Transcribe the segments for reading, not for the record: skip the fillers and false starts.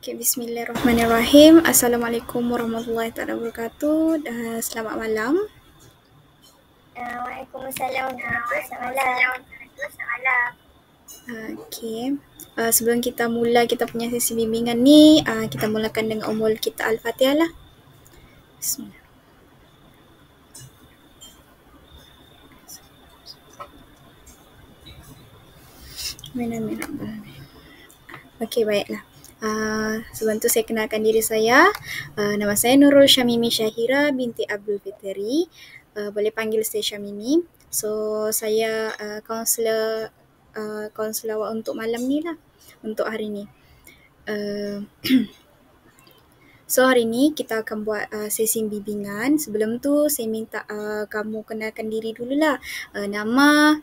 Okay, bismillahirrahmanirrahim. Assalamualaikum warahmatullahi wabarakatuh. Selamat malam. Waalaikumsalam warahmatullahi wabarakatuh. Okay. Sebelum kita mula kita punya sesi bimbingan ni, kita mulakan dengan umul kita Al-Fatihah lah. Bismillah. Okey, baiklah. Sebelum tu saya kenalkan diri saya. Nama saya Nurul Syamimi Syahira binti Abdul Fitri. Boleh panggil saya Syamimi. So, saya kaunselor awak untuk malam ni lah. Untuk hari ni. So, hari ni kita akan buat sesi bimbingan. Sebelum tu, saya minta kamu kenalkan diri dululah. Nama,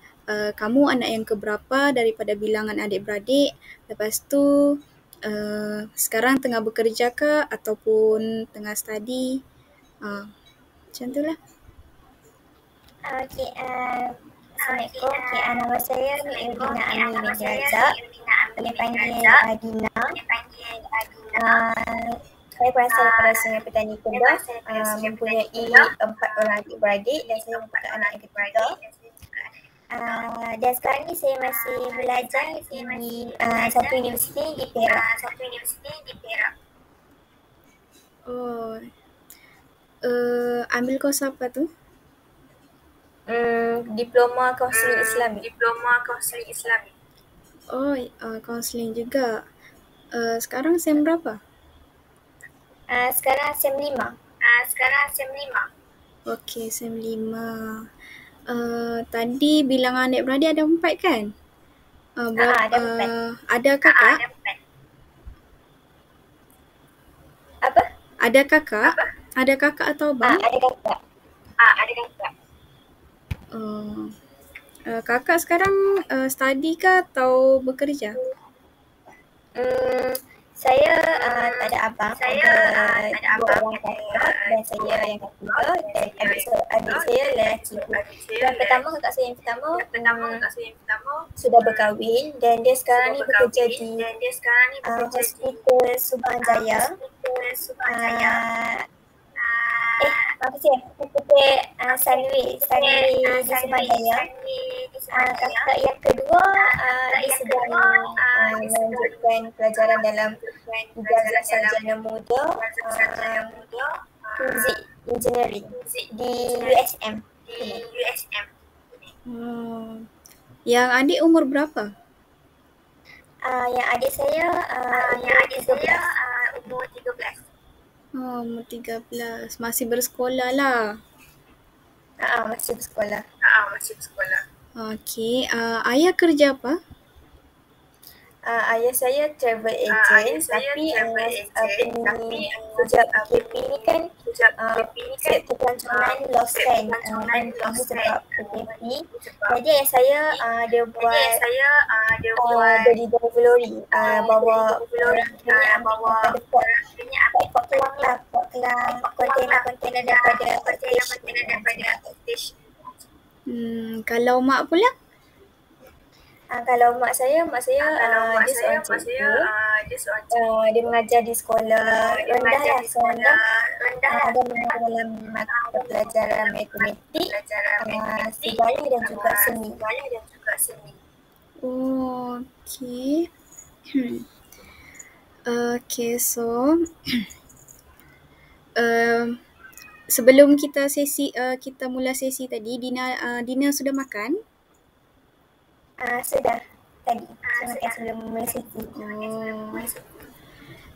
kamu anak yang keberapa daripada bilangan adik-beradik. Lepas tu, sekarang tengah bekerja ke ataupun tengah study. Macam tu lah. Assalamualaikum. Nama saya Yudina Amin binti Razak. Boleh panggil Dina. Saya berasal daripada Sungai Petani Kedah, mempunyai 4 orang adik-beradik dan saya merupakan anak yang ketiga. Dan sekarang ni saya masih belajar di satu universiti di Perak. Oh, ambil kos apa tu? Diploma Kaunseling Islami. Oh, kaunseling juga. Sekarang SEM berapa? Sekarang SEM 5. Okey, SEM 5. Tadi bilangan adik-beradik ada 4 kan? Ada 4. Ada kakak? Apa? Ada kakak? Ada kakak atau abang? Ada kakak. Kakak sekarang study ke atau bekerja? Saya tak ada abang, ada 2 orang kakak dan saya yang ketiga dan adik saya lelaki. Yang pertama, kakak saya yang pertama sudah berkahwin dan dia sekarang ni bekerja di Hospital Subang Jaya. Hospital Sunway di Subang Jaya. Kakak yang kedua dia sedang melanjutkan pelajaran dalam ijazah sarjana muda Muzik Engineering di USM. Yang adik umur berapa? Yang adik saya umur 13. Umur 13. Masih bersekolah lah. Masih bersekolah. Okey, ayah kerja apa? Ayah saya travel agent, tapi sejak PKP ni kan sektor pelancongan lost kan sebab PKP. Jadi ayah saya dia buat delivery lori, bawa port kelang kontainer daripada station. Kalau mak pula? Kalau mak saya dia seorang cikgu. Dia mengajar di sekolah rendah lah, ada mengajar dalam mata pelajaran matematik, sejarah dan juga seni. Oh, okey. Okay, so sebelum kita mula sesi tadi, Dina sudah makan? Sudah tadi. Sebelum mula sesi.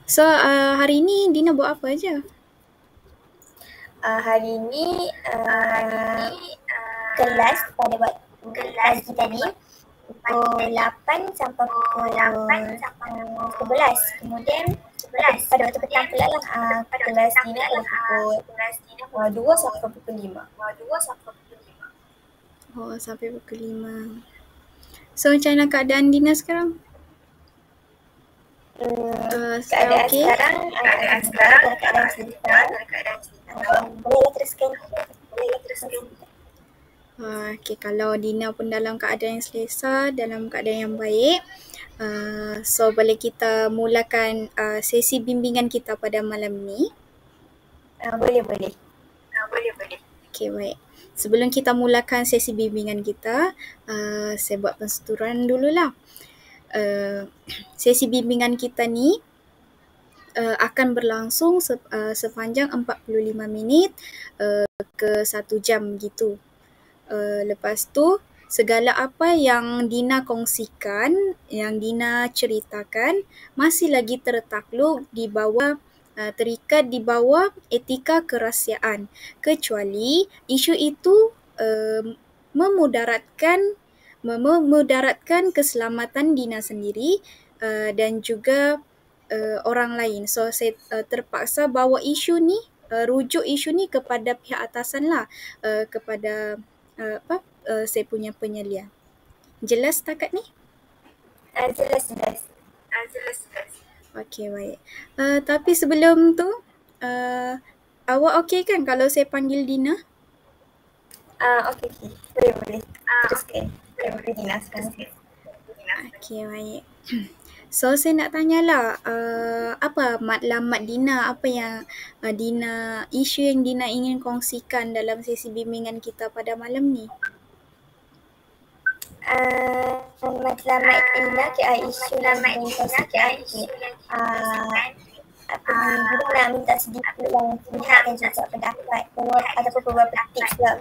So, hari ni Dina buat apa aja? Hari ni kelas pada pagi tadi pukul 8 sampai pukul 11. Kemudian pada waktu petang pula lah kelas Dina pada pukul 2 sampai pukul 5. Oh, sampai pukul 5. So, macam mana keadaan Dina sekarang? Keadaan sekarang keadaan sebentar. Boleh teruskan. Okay, kalau Dina pun dalam keadaan yang selesa, dalam keadaan yang baik, So boleh kita mulakan sesi bimbingan kita pada malam ni. Boleh. Okay, baik. Sebelum kita mulakan sesi bimbingan kita, saya buat penseturuan dululah. Sesi bimbingan kita ni akan berlangsung sepanjang 45 minit ke 1 jam gitu. Lepas tu, segala apa yang Dina kongsikan, yang Dina ceritakan masih lagi tertakluk di bawah terikat di bawah etika kerahsiaan, kecuali isu itu memudaratkan keselamatan Dina sendiri dan juga orang lain. So saya terpaksa bawa isu ni, rujuk isu ni kepada pihak atasan lah, kepada saya punya penyelia. Jelas setakat ni? Jelas. Okey, baik. Tapi sebelum tu, awak okey kan kalau saya panggil Dina? Okey. Boleh. Teruskan. Boleh Dina sekarang. Okey, baik. So saya nak tanyalah, apa matlamat Dina, apa yang isu yang Dina ingin kongsikan dalam sesi bimbingan kita pada malam ni? Matlamat Dina isu yang dikongsikan. Kita nak minta sedikit pihak dan juga pendapat ataupun beberapa tips lah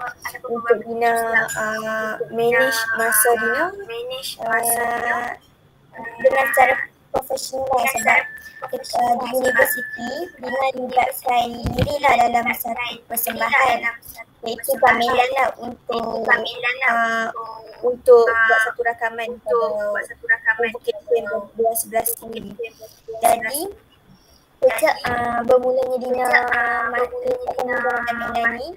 untuk Dina manage masa Dina dengan cara profesional lah, sebab di universiti Dina libatkan diri lah dalam satu persembahan, iaitu gamelan lah untuk buat satu rakaman pada convocation 2011 ini. Jadi sejak bermulanya Dina melakukan gamelan ni,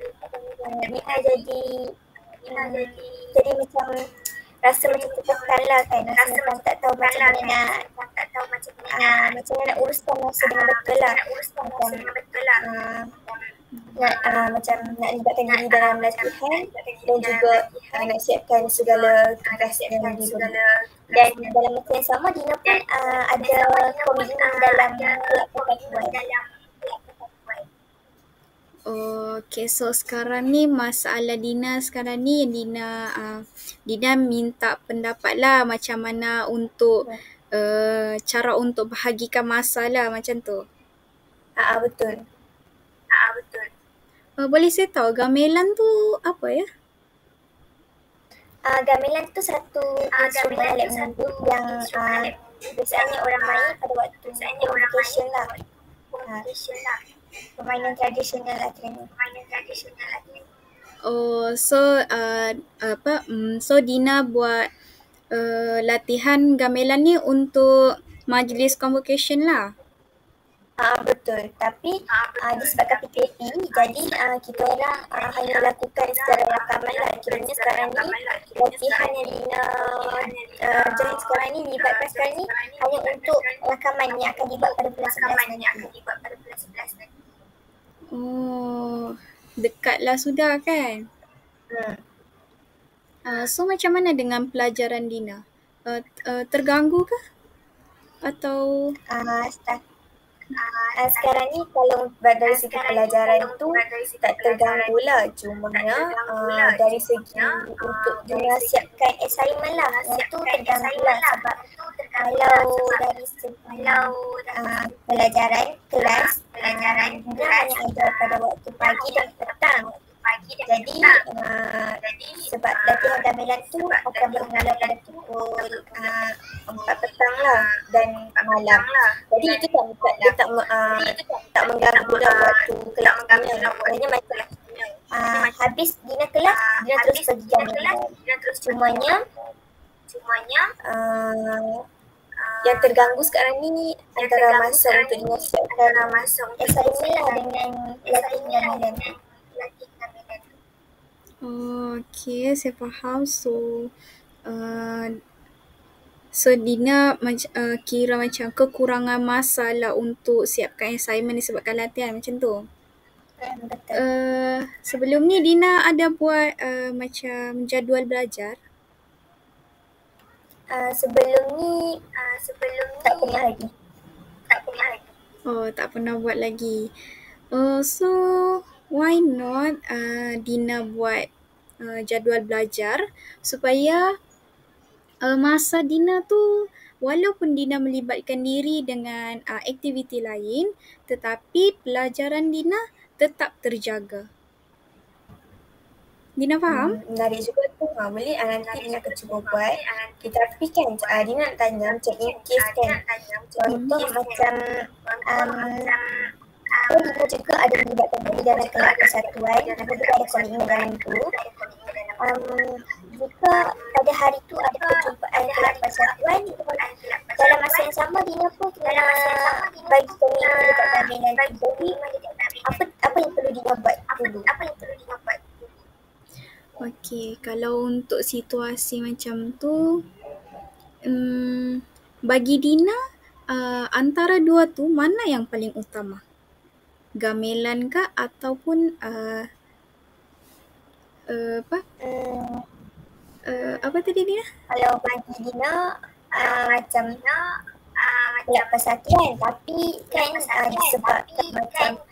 Dina jadi macam rasa macam tertekan lah kan, rasa macam tak tahu macam mana nak uruskan masa dengan betul lah, macam nak libatkan diri dalam latihan dan juga nak siapkan segala tugas yang diberi. Dan dalam masa yang sama Dina pun ada komitmen dalam kelab persatuan. Okay, so sekarang ni masalah Dina sekarang ni Dina minta pendapat lah macam mana untuk cara untuk bahagikan masa lah macam tu. Betul. Boleh saya tahu gamelan tu apa ya? Gamelan tu satu instrumen alat muzik yang biasanya orang main pada waktu convocation lah. Permainan tradisional lah kena. So Dina buat latihan gamelan ni untuk majlis convocation lah. Betul. Tapi disebabkan PKP, jadi kita orang hanya lakukan secara rakaman lah. Kiranya sekarang ni latihan yang Dina jalan sekarang ni, libatkan sekarang ni hanya untuk rakaman yang akan dibuat pada bulan 11 nanti. Dekatlah sudah kan? So macam mana dengan pelajaran Dina? Terganggu ke? Atau sekarang ni kalau dari segi pelajaran tu tak terganggu lah, cumanya dari segi untuk Dina siapkan assignment lah, yang tu terganggu lah, sebab kalau dari segi pelajaran kelas, Dina hanya ajar pada waktu pagi dan petang. Jadi sebab latihan gamelan tu akan bermula pada pukul 4 petang lah dan malam. Jadi itu tak mengganggu lah waktu kelas Dina. Maknanya macam habis Dina kelas, Dina terus pergi gamelan. Cumanya yang terganggu sekarang ni antara masa untuk Dina siapkan assignment lah dengan latihan gamelan. Okay, saya faham. So Dina kira macam kekurangan masa lah untuk siapkan assignment disebabkan latihan macam tu. Betul. Sebelum ni Dina ada buat macam jadual belajar? Sebelum ni Tak pernah lagi. Oh, tak pernah buat lagi. So why not Dina buat jadual belajar supaya masa Dina tu walaupun Dina melibatkan diri dengan aktiviti lain tetapi pelajaran Dina tetap terjaga. Dina faham? Menarik juga tu. Boleh nanti Dina akan cuba buat. Tetapi kan Dina nak tanya macam in case kan. Contoh macam Dina juga ada melibatkan diri dalam kelab persatuan. Dina juga ada komitmen dalam tu. Jika pada hari tu ada perjumpaan kelab persatuan, dalam masa yang sama Dina pun kena bagi komitmen dekat gamilan tu. Jadi apa yang perlu Dina buat dulu? Okey, kalau untuk situasi macam tu, bagi Dina, antara dua tu mana yang paling utama? Gamelan kah ataupun apa tadi Dina? Kalau bagi Dina macam kelab persatuan, tapi kan disebabkan macam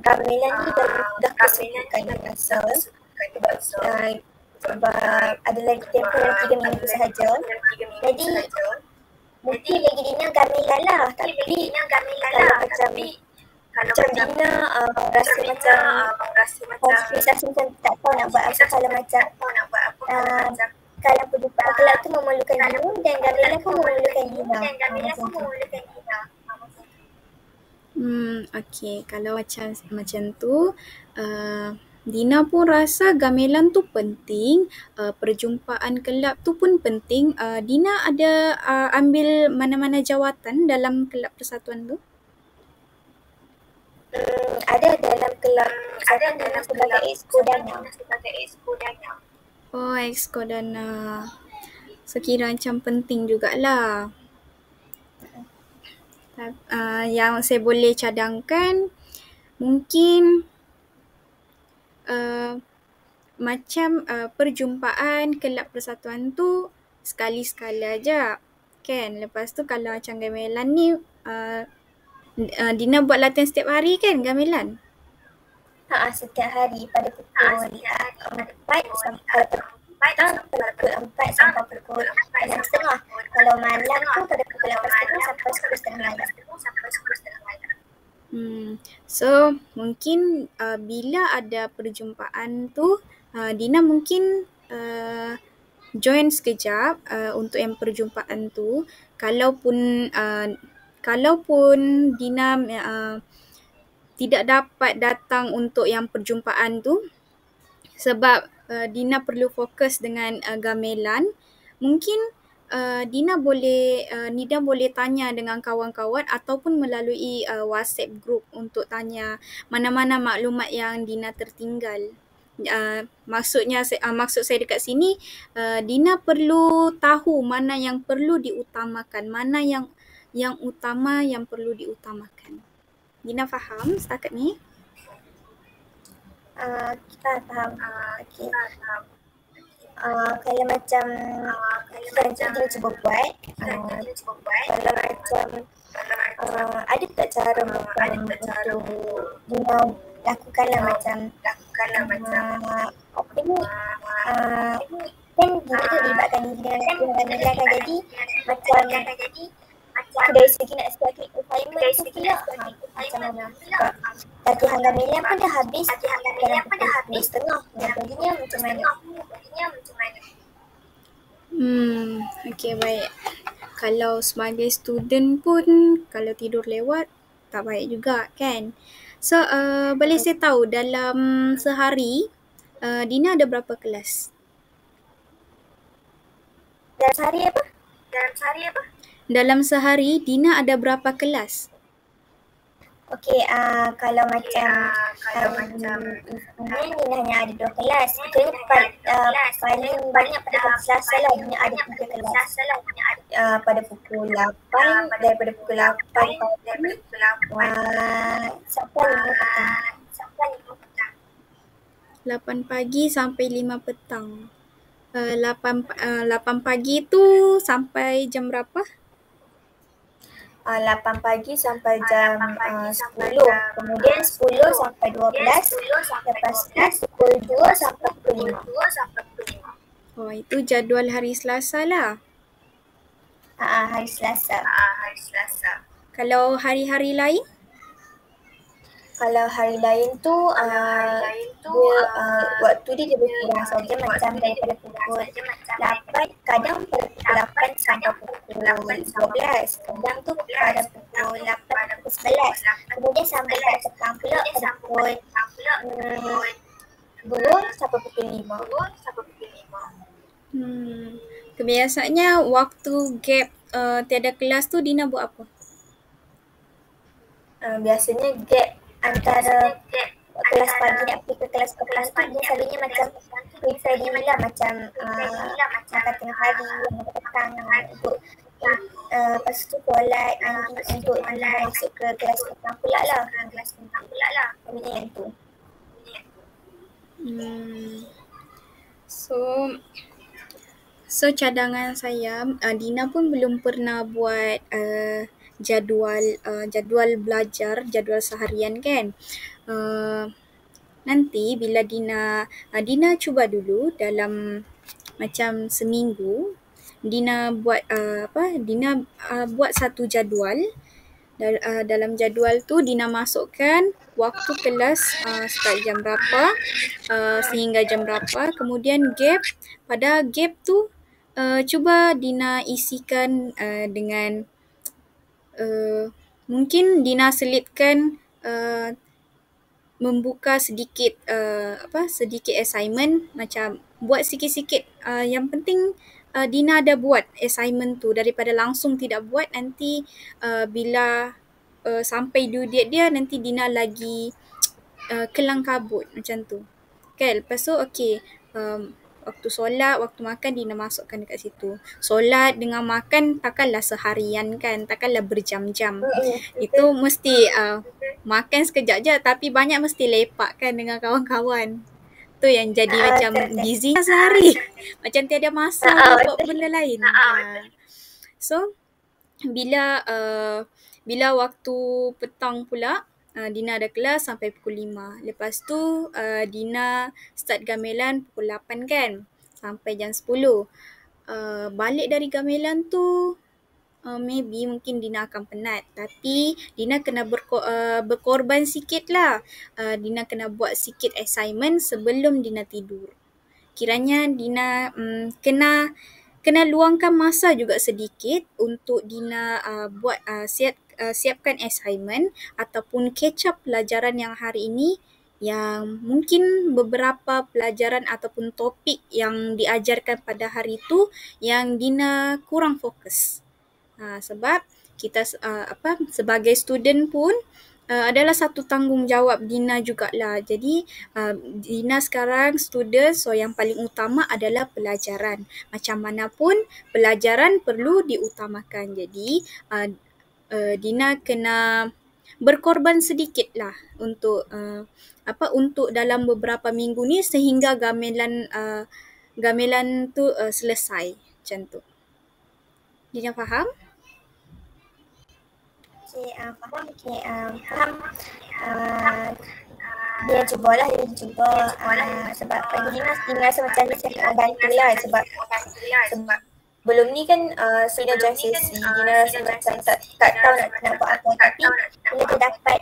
gamelan ni dah kesukaan rasa sebab ada lagi tempoh yang 3 minggu sahaja. Jadi mungkin bagi Dina gamelan lah, tapi kalau macam Dina rasa macam konsentrasi macam tak tahu nak buat apa, kalau macam kalau perjumpaan kelab tu memerlukan Dina dan gamelan pun memerlukan Dina. Okey, kalau macam tu, Dina pun rasa gamelan tu penting, perjumpaan kelab tu pun penting. Dina ada ambil mana-mana jawatan dalam kelab persatuan tu? Ada dalam kelab persatuan sebagai exco dana. Oh, exco dana. So kira macam penting jugalah. Yang saya boleh cadangkan mungkin macam perjumpaan kelab persatuan tu sekali-sekala aja kan. Lepas tu kalau macam gamelan ni Dina buat latihan setiap hari kan gamelan? Setiap hari pada pukul 4 sampai pukul 4 sampai pukul 6.30. Kalau malam tu pada pukul 8.30 sampai 10.30. So mungkin bila ada perjumpaan tu Dina mungkin join sekejap untuk yang perjumpaan tu. Kalaupun Dina tidak dapat datang untuk yang perjumpaan tu sebab Dina perlu fokus dengan gamelan, mungkin Nida boleh tanya dengan kawan-kawan ataupun melalui WhatsApp group untuk tanya mana-mana maklumat yang Dina tertinggal. Maksud saya dekat sini, Dina perlu tahu mana yang perlu diutamakan, mana yang utama yang perlu diutamakan. Dina faham setakat ni? Kita faham. Okay. Kalau macam kita cuba buat, kalau macam ada tak cara untuk Dina lakukanlah macam apa ni, kan Dina tu libatkan diri dengan gamelan kan, jadi macam dari segi nak start assignment tu pula macam mana, sebab latihan gamelan pun dah habis dalam pukul 10.30, jadinya macam mana? Okay, baik. Kalau sebagai student pun kalau tidur lewat tak baik juga kan. So boleh saya tahu dalam sehari Dina ada berapa kelas? Dalam sehari apa? Dalam sehari Dina ada berapa kelas? Okey, kalau macam Dina hanya ada 2 kelas. Paling banyak pada hari Selasa lah Dina ada 3 kelas. Pada pukul 8, daripada pukul 8 sampai 5 petang. 8 pagi sampai 5 petang. 8 pagi tu sampai jam berapa? 8 pagi sampai jam 10. Kemudian 10 sampai 12. Lepas tu pukul 2 sampai pukul 5. Oh, itu jadual hari Selasa lah. Hari Selasa. Kalau hari-hari lain? Kalau hari lain tu dia waktu dia berkurang saja, macam daripada pukul 8, kadang pada pukul 8 sampai pukul 12. Kadang tu pada pukul 8 pukul 11. Kemudian sampai pada petang pula pada pukul 2 sampai pukul 5. Kebiasaannya waktu gap tiada kelas tu Dina buat apa? Biasanya gap antara kelas pagi nak pergi ke kelas petang tu dia selalunya macam prepare diri lah, macam makan tengah hari, makan petang untuk lepas tu solat untuk masuk ke kelas petang pula lah. Macam tu. So cadangan saya, Dina pun belum pernah buat jadual belajar, jadual seharian kan. Nanti bila Dina cuba dulu dalam macam seminggu, Dina buat buat satu jadual. Dalam jadual tu Dina masukkan waktu kelas start jam berapa sehingga jam berapa, kemudian gap. Pada gap tu cuba Dina isikan dengan mungkin Dina selitkan membuka sedikit sedikit assignment, macam buat sikit-sikit. Yang penting Dina ada buat assignment tu daripada langsung tidak buat. Nanti bila sampai due date dia, nanti Dina lagi kelang kabut macam tu. Kan? Lepas tu okey, waktu solat, waktu makan Dina masukkan dekat situ. Solat dengan makan takkanlah seharian kan, takkanlah berjam-jam. Itu mesti makan sekejap je, tapi banyak mesti lepak kan dengan kawan-kawan. Tu yang jadi macam busy sehari. Macam tiada masa buat benda lain. So bila waktu petang pula, Dina ada kelas sampai pukul 5. Lepas tu Dina start gamelan pukul 8 kan, sampai jam 10. Balik dari gamelan tu maybe mungkin Dina akan penat, tapi Dina kena berkorban sikit lah. Dina kena buat sikit assignment sebelum Dina tidur. Kiranya Dina kena luangkan masa juga sedikit untuk Dina buat siapkan assignment ataupun catch up pelajaran yang hari ini, yang mungkin beberapa pelajaran ataupun topik yang diajarkan pada hari itu yang Dina kurang fokus. Sebab kita sebagai student pun adalah satu tanggungjawab Dina jugalah. Jadi Dina sekarang student, so yang paling utama adalah pelajaran. Macam mana pun pelajaran perlu diutamakan. Jadi Dina kena berkorban sedikit lah untuk untuk dalam beberapa minggu ni sehingga gamelan tu selesai. Macam tu. Dina faham? Faham. Dia cubalah, sebab bagi Dina rasa macam dia sangat membantu lah, sebab belum ni kan Dina join sesi, Dina rasa macam tak tahu nak buat apa, tapi bila dia dapat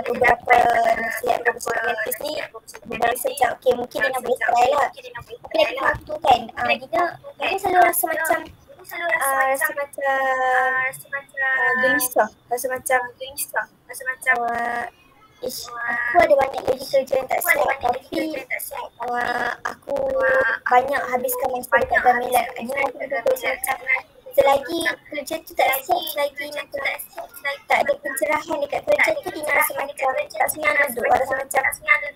beberapa nasihat beberapa mentis ni, dia rasa macam okay, mungkin Dina boleh try lah. Tapi lagi waktu kan, Dina selalu rasa macam gelisah, rasa macam aku ada banyak lagi kerja yang tak siap, tapi aku banyak habiskan masa dekat gamelan. Aku rasa macam selagi kerja tu tak siap, selagi tak ada pencerahan dekat kerja tu, Dina rasa macam tak senang duduk. Rasa macam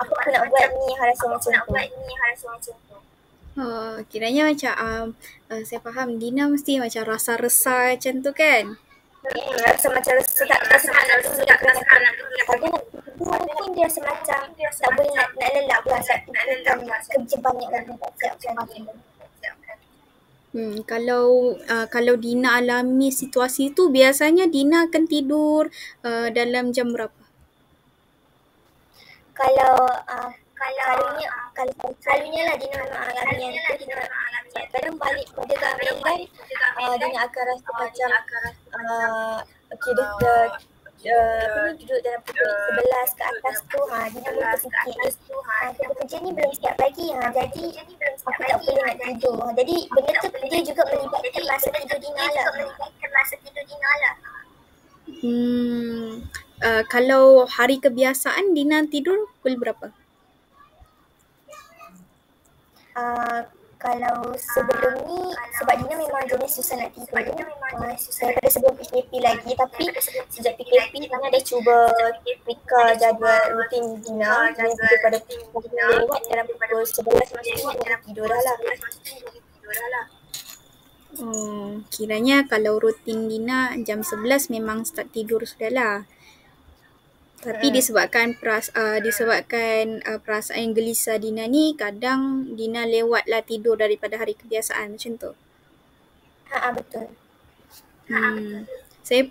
apa aku nak buat ni, rasa macam tu. Kiranya macam saya faham Dina mesti macam rasa resah macam tu kan? Rasa macam tak senang nak duduk dekat kerja. Mungkin dia rasa macam tak boleh nak lelak pula, sebab kerja banyak dan tak siap macam tu. Kalau Dina alami situasi itu, biasanya Dina akan tidur dalam jam berapa? Kalau selalunya lah Dina mengalami yang itu, Dina kadang balik kerja keambilan, Dina akan rasa macam okey apa ni, duduk dalam pukul 11 ke atas tu, Dina mula terfikir kerja kerja ni belum siap lagi, jadi aku tak boleh nak tidur. Jadi benda tu dia juga melibatkan masa tidur Dina lah. Kalau hari kebiasaan Dina tidur pukul berapa? Kalau sebelum ni, sebab Dina memang jenis susah nak tidur, daripada sebelum PKP lagi, tapi sejak PKP Dina dah cuba tukar jadual rutin Dina, daripada pukul lewat dalam pukul 11 macam ni Dina tidur dah lah. Kiranya kalau rutin Dina jam 11 memang start tidur sudah lah. Tapi disebabkan perasaan yang gelisah Dina ni, kadang Dina lewatlah tidur daripada hari kebiasaan macam tu. Betul. Saya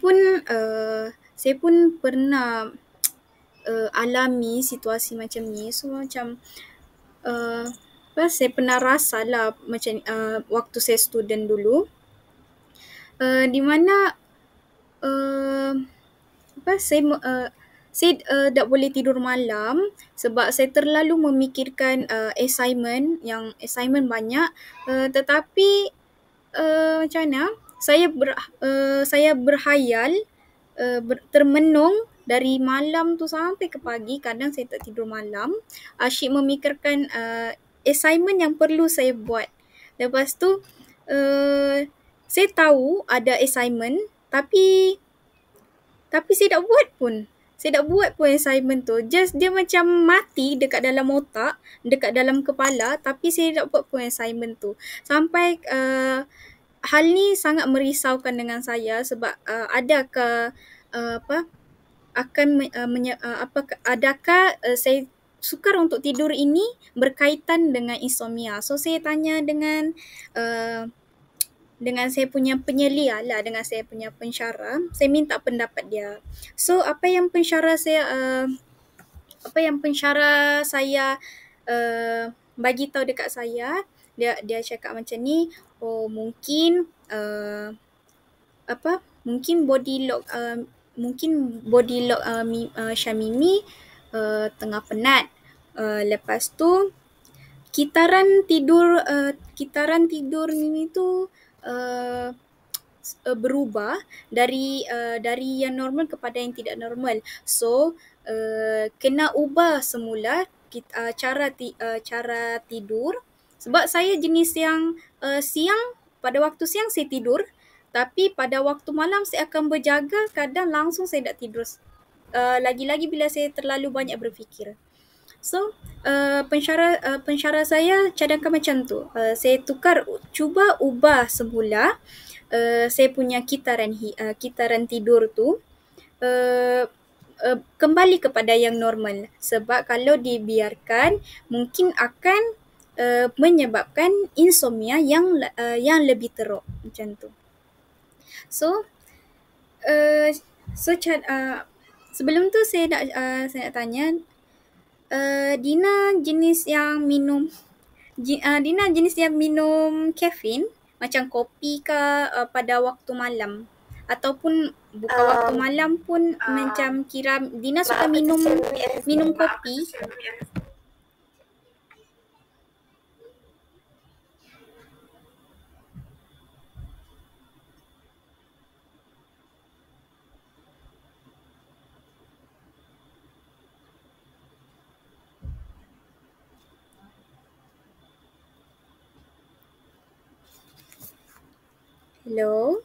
pun pernah alami situasi macam ni. So macam saya pernah rasa lah macam waktu saya student dulu, di mana saya tak boleh tidur malam sebab saya terlalu memikirkan assignment banyak, tetapi macam mana, saya berhayal, termenung dari malam tu sampai ke pagi. Kadang saya tak tidur malam, asyik memikirkan assignment yang perlu saya buat. Lepas tu saya tahu ada assignment, tapi saya tak buat pun. Saya tak buat pun assignment tu. Just dia macam mati dekat dalam otak, dekat dalam kepala, tapi saya tak buat pun assignment tu. Sampai hal ni sangat merisaukan dengan saya sebab adakah saya sukar untuk tidur ini berkaitan dengan insomnia. So saya tanya dengan saya punya penyelia lah, dengan saya punya pensyarah, saya minta pendapat dia. So apa yang pensyarah saya bagi tahu dekat saya, dia cakap macam ni, mungkin body lock Syamimi tengah penat. Lepas tu kitaran tidur Mimi tu berubah dari yang normal kepada yang tidak normal. So kena ubah semula cara tidur, sebab saya jenis yang pada waktu siang saya tidur, tapi pada waktu malam saya akan berjaga, kadang langsung saya tak tidur. Lagi-lagi bila saya terlalu banyak berfikir. So pensyarah saya cadangkan macam tu. Saya cuba ubah semula saya punya kitaran tidur tu kembali kepada yang normal. Sebab kalau dibiarkan, mungkin akan menyebabkan insomnia yang lebih teruk macam tu. So sebelum tu saya nak tanya, Dina jenis yang minum kafein macam kopi ke pada waktu malam, ataupun bukan waktu malam pun, macam kira Dina suka minum kopi? Hello?